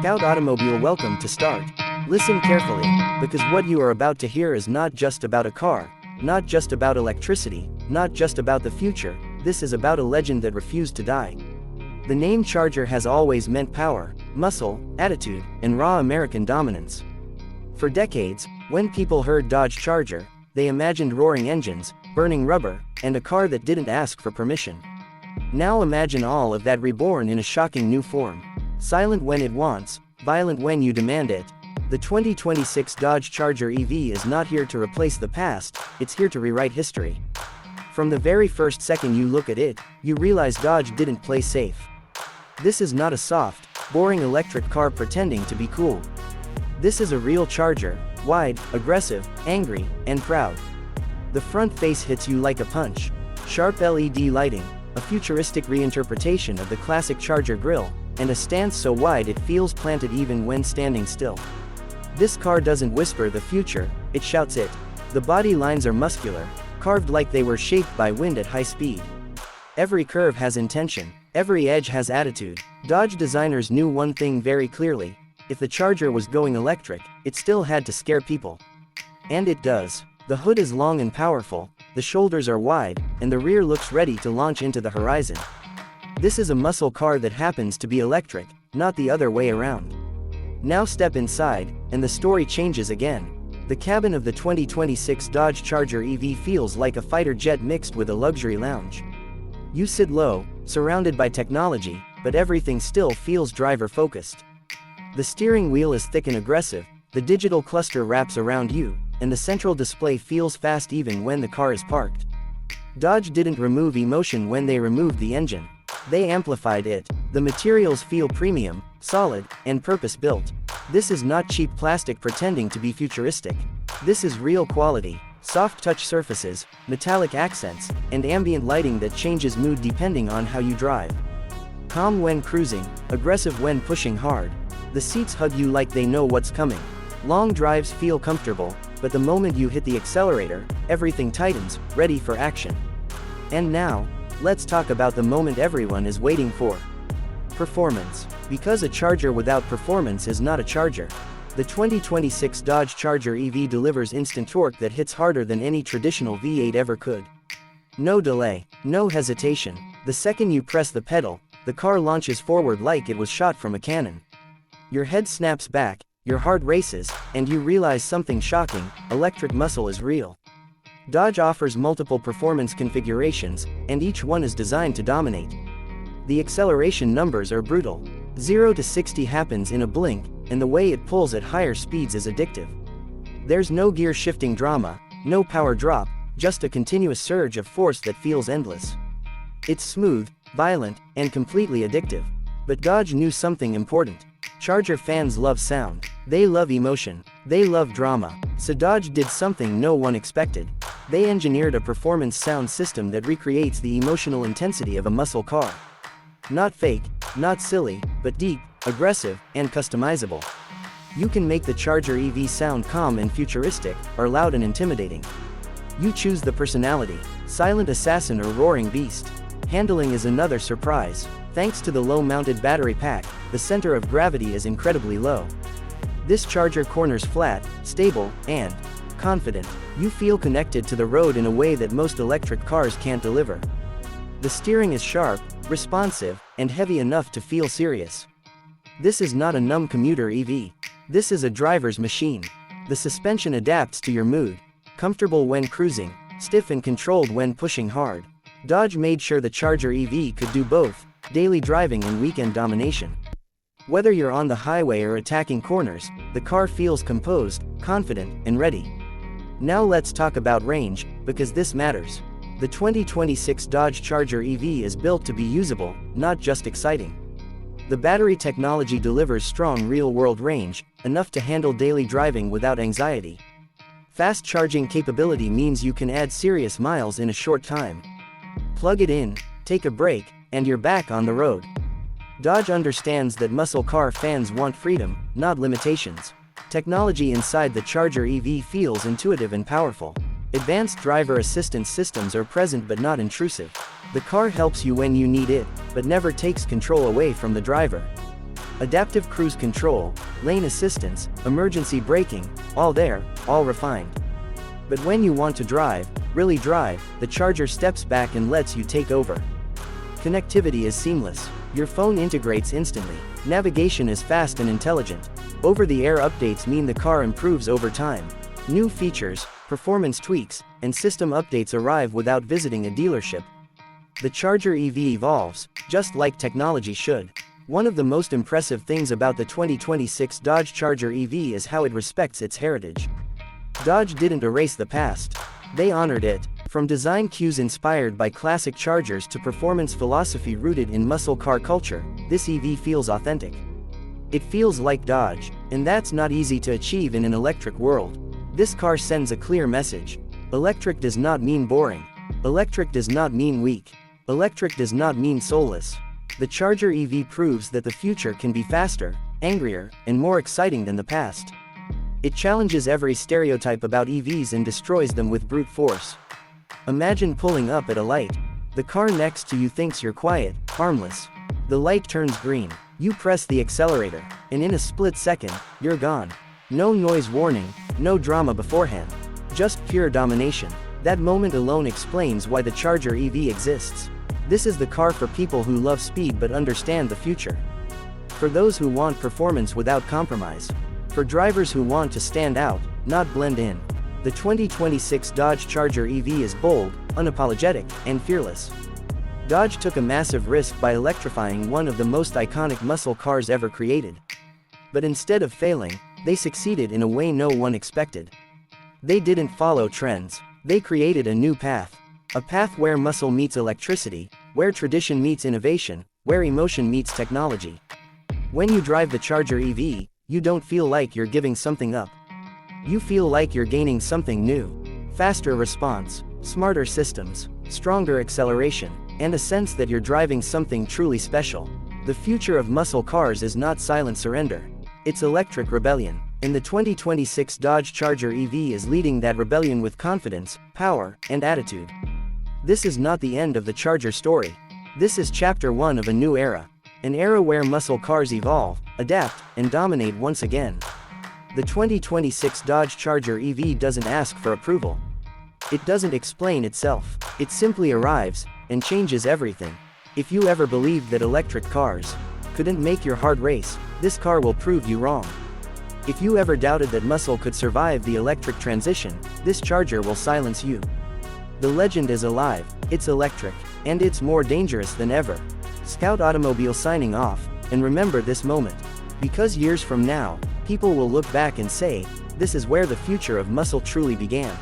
Scout Automobile, welcome to Start. Listen carefully, because what you are about to hear is not just about a car, not just about electricity, not just about the future. This is about a legend that refused to die. The name Charger has always meant power, muscle, attitude, and raw American dominance. For decades, when people heard Dodge Charger, they imagined roaring engines, burning rubber, and a car that didn't ask for permission. Now imagine all of that reborn in a shocking new form. Silent when it wants, violent when you demand it. The 2026 Dodge Charger EV is not here to replace the past, it's here to rewrite history. From the very first second you look at it, you realize Dodge didn't play safe. This is not a soft, boring electric car pretending to be cool. This is a real Charger, wide, aggressive, angry, and proud. The front face hits you like a punch. Sharp LED lighting, a futuristic reinterpretation of the classic Charger grille, and a stance so wide it feels planted even when standing still. This car doesn't whisper the future, it shouts it. The body lines are muscular, carved like they were shaped by wind at high speed. Every curve has intention, every edge has attitude. Dodge designers knew one thing very clearly: if the Charger was going electric, it still had to scare people. And it does. The hood is long and powerful, the shoulders are wide, and the rear looks ready to launch into the horizon. This is a muscle car that happens to be electric, not the other way around. Now step inside, and the story changes again. The cabin of the 2026 Dodge Charger EV feels like a fighter jet mixed with a luxury lounge. You sit low, surrounded by technology, but everything still feels driver-focused. The steering wheel is thick and aggressive, the digital cluster wraps around you, and the central display feels fast even when the car is parked. Dodge didn't remove emotion when they removed the engine. They amplified it. The materials feel premium, solid, and purpose-built. This is not cheap plastic pretending to be futuristic. This is real quality. Soft touch surfaces, metallic accents, and ambient lighting that changes mood depending on how you drive. Calm when cruising, aggressive when pushing hard. The seats hug you like they know what's coming. Long drives feel comfortable, but the moment you hit the accelerator, everything tightens, ready for action. And now, let's talk about the moment everyone is waiting for. Performance. Because a Charger without performance is not a Charger. The 2026 Dodge Charger EV delivers instant torque that hits harder than any traditional V8 ever could. No delay, no hesitation. The second you press the pedal, the car launches forward like it was shot from a cannon. Your head snaps back, your heart races, and you realize something shocking: electric muscle is real. Dodge offers multiple performance configurations, and each one is designed to dominate. The acceleration numbers are brutal. 0 to 60 happens in a blink, and the way it pulls at higher speeds is addictive. There's no gear shifting drama, no power drop, just a continuous surge of force that feels endless. It's smooth, violent, and completely addictive. But Dodge knew something important. Charger fans love sound. They love emotion. They love drama. So Dodge did something no one expected. They engineered a performance sound system that recreates the emotional intensity of a muscle car. Not fake, not silly, but deep, aggressive, and customizable. You can make the Charger EV sound calm and futuristic, or loud and intimidating. You choose the personality: silent assassin or roaring beast. Handling is another surprise. Thanks to the low-mounted battery pack, the center of gravity is incredibly low. This Charger corners flat, stable, and confident. You feel connected to the road in a way that most electric cars can't deliver. The steering is sharp, responsive, and heavy enough to feel serious. This is not a numb commuter EV. This is a driver's machine. The suspension adapts to your mood. Comfortable when cruising, stiff and controlled when pushing hard. Dodge made sure the Charger EV could do both: daily driving and weekend domination. Whether you're on the highway or attacking corners, the car feels composed, confident, and ready. Now let's talk about range, because this matters. The 2026 Dodge Charger EV is built to be usable, not just exciting. The battery technology delivers strong real-world range, enough to handle daily driving without anxiety. Fast charging capability means you can add serious miles in a short time. Plug it in, take a break, and you're back on the road. Dodge understands that muscle car fans want freedom, not limitations. Technology inside the Charger EV feels intuitive and powerful. Advanced driver assistance systems are present but not intrusive. The car helps you when you need it, but never takes control away from the driver. Adaptive cruise control, lane assistance, emergency braking, all there, all refined. But when you want to drive, really drive, the Charger steps back and lets you take over. Connectivity is seamless. Your phone integrates instantly. Navigation is fast and intelligent. Over-the-air updates mean the car improves over time. New features, performance tweaks, and system updates arrive without visiting a dealership. The Charger EV evolves, just like technology should. One of the most impressive things about the 2026 Dodge Charger EV is how it respects its heritage. Dodge didn't erase the past. They honored it. From design cues inspired by classic Chargers to performance philosophy rooted in muscle car culture, this EV feels authentic. It feels like Dodge, and that's not easy to achieve in an electric world. This car sends a clear message. Electric does not mean boring. Electric does not mean weak. Electric does not mean soulless. The Charger EV proves that the future can be faster, angrier, and more exciting than the past. It challenges every stereotype about EVs and destroys them with brute force. Imagine pulling up at a light. The car next to you thinks you're quiet, harmless. The light turns green. You press the accelerator, and in a split second, you're gone. No noise warning, no drama beforehand. Just pure domination. That moment alone explains why the Charger EV exists. This is the car for people who love speed but understand the future. For those who want performance without compromise. For drivers who want to stand out, not blend in. The 2026 Dodge Charger EV is bold, unapologetic, and fearless. Dodge took a massive risk by electrifying one of the most iconic muscle cars ever created. But instead of failing, they succeeded in a way no one expected. They didn't follow trends. They created a new path. A path where muscle meets electricity, where tradition meets innovation, where emotion meets technology. When you drive the Charger EV, you don't feel like you're giving something up. You feel like you're gaining something new. Faster response, smarter systems, stronger acceleration, and a sense that you're driving something truly special. The future of muscle cars is not silent surrender. It's electric rebellion. And the 2026 Dodge Charger EV is leading that rebellion with confidence, power, and attitude. This is not the end of the Charger story. This is chapter 1 of a new era. An era where muscle cars evolve, adapt, and dominate once again. The 2026 Dodge Charger EV doesn't ask for approval. It doesn't explain itself. It simply arrives, and changes everything. If you ever believed that electric cars couldn't make your heart race, this car will prove you wrong. If you ever doubted that muscle could survive the electric transition, this Charger will silence you. The legend is alive, it's electric, and it's more dangerous than ever. Scout Automobile signing off, and remember this moment. Because years from now, people will look back and say, this is where the future of muscle truly began.